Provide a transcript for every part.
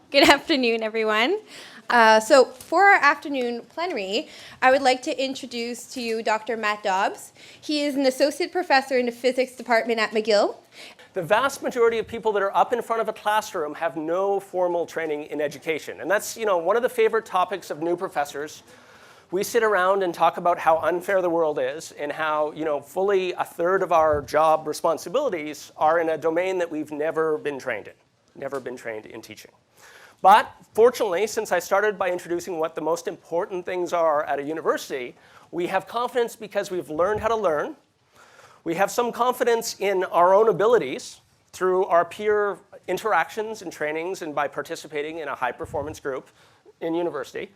Good afternoon, everyone. So for our afternoon plenary, I would like to introduce to you Dr. Matt Dobbs. He is an associate professor in the physics department at McGill. The vast majority of people that are up in front of a classroom have no formal training in education. And that's, one of the favorite topics of new professors. We sit around and talk about how unfair the world is and how, fully a third of our job responsibilities are in a domain that we've never been trained in teaching. But fortunately, since I started by introducing what the most important things are at a university, we have confidence because we've learned how to learn. We have some confidence in our own abilities through our peer interactions and trainings and by participating in a high-performance group in university.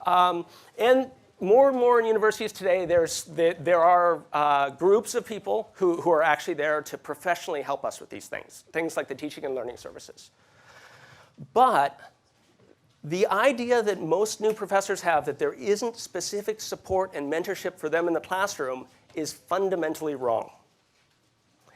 And more and more in universities today, there are groups of people who are actually there to professionally help us with these things like the teaching and learning services. But the idea that most new professors have that there isn't specific support and mentorship for them in the classroom is fundamentally wrong.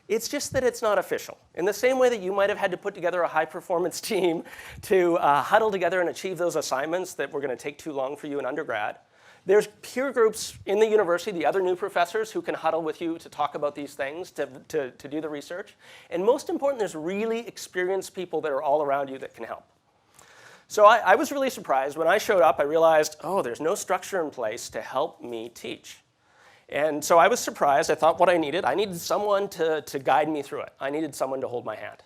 It's just that it's not official. In the same way that you might have had to put together a high-performance team to huddle together and achieve those assignments that were going to take too long for you in undergrad, there's peer groups in the university, the other new professors who can huddle with you to talk about these things, to do the research. And most important, there's really experienced people that are all around you that can help. So I was really surprised. When I showed up, I realized, there's no structure in place to help me teach. And so I was surprised. I thought what I needed someone to guide me through it. I needed someone to hold my hand.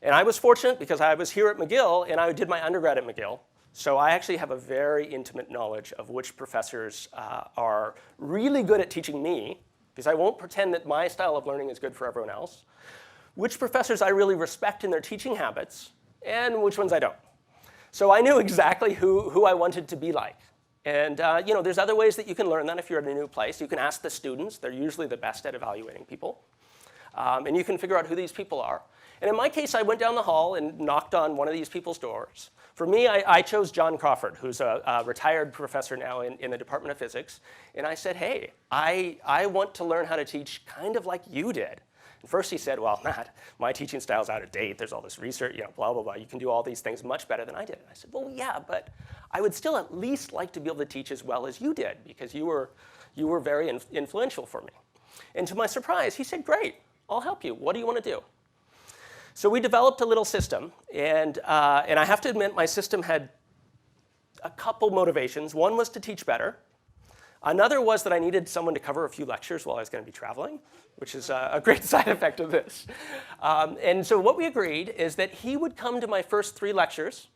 And I was fortunate because I was here at McGill, and I did my undergrad at McGill. So I actually have a very intimate knowledge of which professors are really good at teaching me, because I won't pretend that my style of learning is good for everyone else, which professors I really respect in their teaching habits, and which ones I don't. So I knew exactly who I wanted to be like. And there's other ways that you can learn that if you're at a new place. You can ask the students. They're usually the best at evaluating people. And you can figure out who these people are. And in my case, I went down the hall and knocked on one of these people's doors. For me, I chose John Crawford, who's a retired professor now in the Department of Physics. And I said, hey, I want to learn how to teach kind of like you did. And first he said, well, Matt, my teaching style's out of date. There's all this research, blah, blah, blah. You can do all these things much better than I did. And I said, well, yeah, but I would still at least like to be able to teach as well as you did, because you were very influential for me. And to my surprise, he said, great, I'll help you. What do you want to do? So we developed a little system, and I have to admit my system had a couple motivations. One was to teach better. Another was that I needed someone to cover a few lectures while I was going to be traveling, which is a great side effect of this. And so what we agreed is that he would come to my first 3 lectures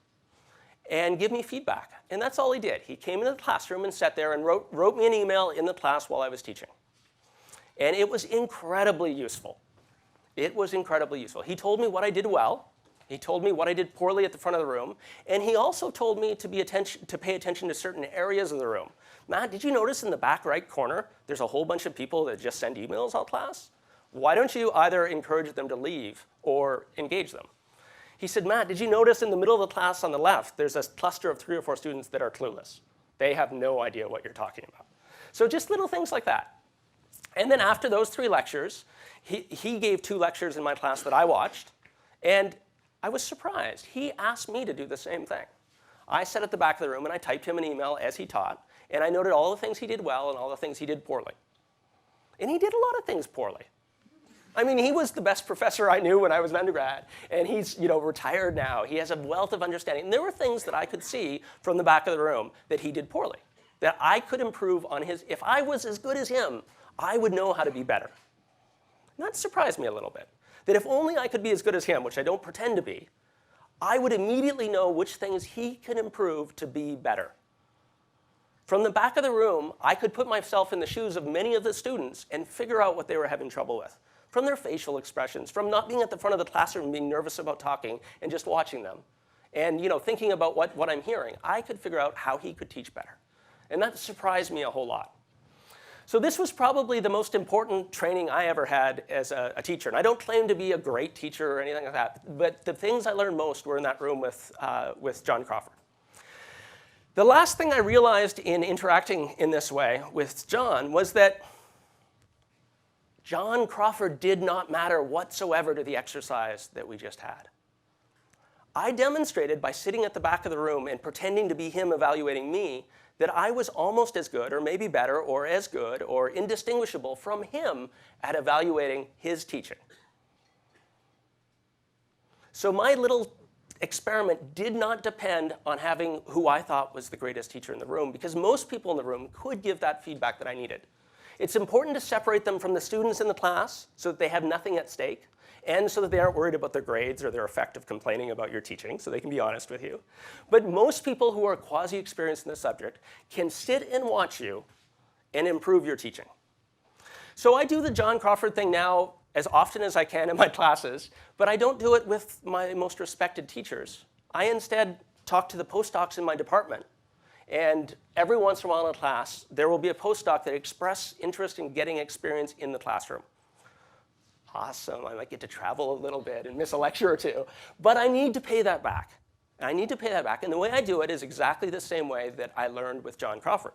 and give me feedback. And that's all he did. He came into the classroom and sat there and wrote me an email in the class while I was teaching. And it was incredibly useful. It was incredibly useful. He told me what I did well. He told me what I did poorly at the front of the room. And he also told me to pay attention to certain areas of the room. Matt, did you notice in the back right corner, there's a whole bunch of people that just send emails all class? Why don't you either encourage them to leave or engage them? He said, Matt, did you notice in the middle of the class on the left, there's a cluster of 3 or 4 students that are clueless. They have no idea what you're talking about. So just little things like that. And then after those 3 lectures, he gave 2 lectures in my class that I watched, and I was surprised. He asked me to do the same thing. I sat at the back of the room, and I typed him an email as he taught, and I noted all the things he did well and all the things he did poorly. And he did a lot of things poorly. I mean, he was the best professor I knew when I was an undergrad, and he's retired now. He has a wealth of understanding. And there were things that I could see from the back of the room that he did poorly, that I could improve on his. If I was as good as him, I would know how to be better. And that surprised me a little bit, that if only I could be as good as him, which I don't pretend to be, I would immediately know which things he can improve to be better. From the back of the room, I could put myself in the shoes of many of the students and figure out what they were having trouble with. From their facial expressions, from not being at the front of the classroom and being nervous about talking and just watching them. And thinking about what I'm hearing, I could figure out how he could teach better. And that surprised me a whole lot. So this was probably the most important training I ever had as a teacher. And I don't claim to be a great teacher or anything like that, but the things I learned most were in that room with John Crawford. The last thing I realized in interacting in this way with John was that John Crawford did not matter whatsoever to the exercise that we just had. I demonstrated by sitting at the back of the room and pretending to be him evaluating me that I was almost as good, or maybe better, or as good, or indistinguishable from him at evaluating his teaching. So my little experiment did not depend on having who I thought was the greatest teacher in the room, because most people in the room could give that feedback that I needed. It's important to separate them from the students in the class so that they have nothing at stake, and so that they aren't worried about their grades or their effect of complaining about your teaching, so they can be honest with you. But most people who are quasi-experienced in the subject can sit and watch you and improve your teaching. So I do the John Crawford thing now as often as I can in my classes, but I don't do it with my most respected teachers. I instead talk to the postdocs in my department. And every once in a while in a class, there will be a postdoc that express interest in getting experience in the classroom. Awesome, I might get to travel a little bit and miss a lecture or two, but I need to pay that back. I need to pay that back, and the way I do it is exactly the same way that I learned with John Crawford.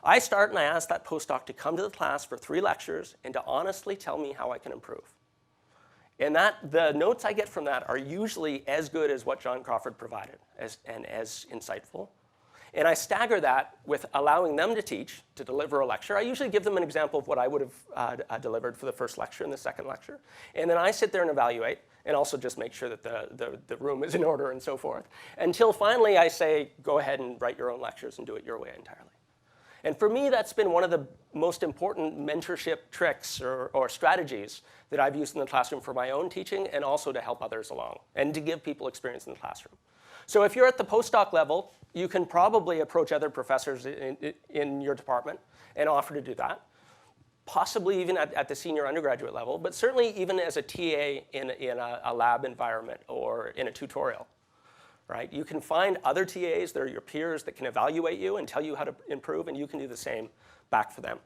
I start and I ask that postdoc to come to the class for 3 lectures and to honestly tell me how I can improve. And the notes I get from that are usually as good as what John Crawford provided, and as insightful. And I stagger that with allowing them to teach, to deliver a lecture. I usually give them an example of what I would have delivered for the first lecture and the second lecture. And then I sit there and evaluate, and also just make sure that the room is in order and so forth, until finally I say, go ahead and write your own lectures and do it your way entirely. And for me, that's been one of the most important mentorship tricks or strategies that I've used in the classroom for my own teaching, and also to help others along, and to give people experience in the classroom. So if you're at the postdoc level, you can probably approach other professors in your department and offer to do that, possibly even at the senior undergraduate level, but certainly even as a TA in a lab environment or in a tutorial. Right? You can find other TAs that are your peers that can evaluate you and tell you how to improve, and you can do the same back for them.